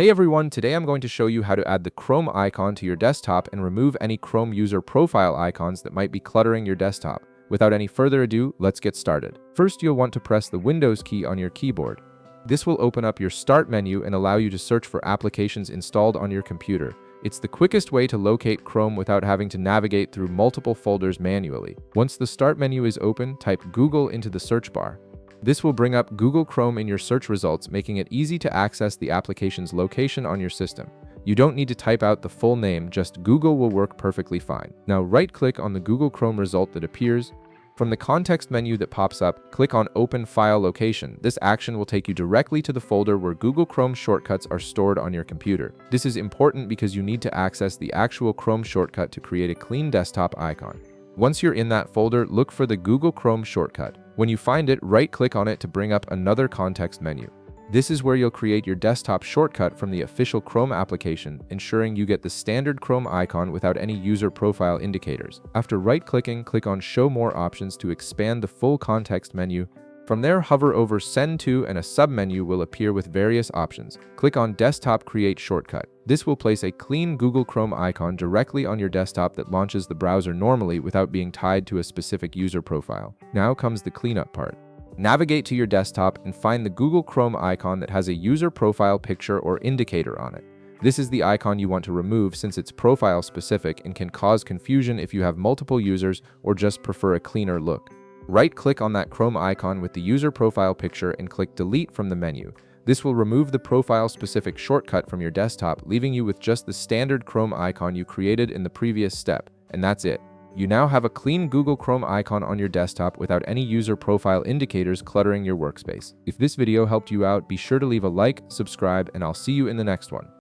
Hey everyone, today I'm going to show you how to add the Chrome icon to your desktop and remove any Chrome user profile icons that might be cluttering your desktop. Without any further ado, let's get started. First, you'll want to press the Windows key on your keyboard. This will open up your Start menu and allow you to search for applications installed on your computer. It's the quickest way to locate Chrome without having to navigate through multiple folders manually. Once the Start menu is open, type Google into the search bar. This will bring up Google Chrome in your search results, making it easy to access the application's location on your system. You don't need to type out the full name, just Google will work perfectly fine. Now right-click on the Google Chrome result that appears. From the context menu that pops up, click on Open File Location. This action will take you directly to the folder where Google Chrome shortcuts are stored on your computer. This is important because you need to access the actual Chrome shortcut to create a clean desktop icon. Once you're in that folder, look for the Google Chrome shortcut. When you find it, right-click on it to bring up another context menu. This is where you'll create your desktop shortcut from the official Chrome application, ensuring you get the standard Chrome icon without any user profile indicators. After right-clicking, click on Show More Options to expand the full context menu. From there, hover over Send To and a submenu will appear with various options. Click on Desktop Create Shortcut. This will place a clean Google Chrome icon directly on your desktop that launches the browser normally without being tied to a specific user profile. Now comes the cleanup part. Navigate to your desktop and find the Google Chrome icon that has a user profile picture or indicator on it. This is the icon you want to remove since it's profile specific and can cause confusion if you have multiple users or just prefer a cleaner look. Right-click on that Chrome icon with the user profile picture and click Delete from the menu. This will remove the profile-specific shortcut from your desktop, leaving you with just the standard Chrome icon you created in the previous step. And that's it. You now have a clean Google Chrome icon on your desktop without any user profile indicators cluttering your workspace. If this video helped you out, be sure to leave a like, subscribe, and I'll see you in the next one.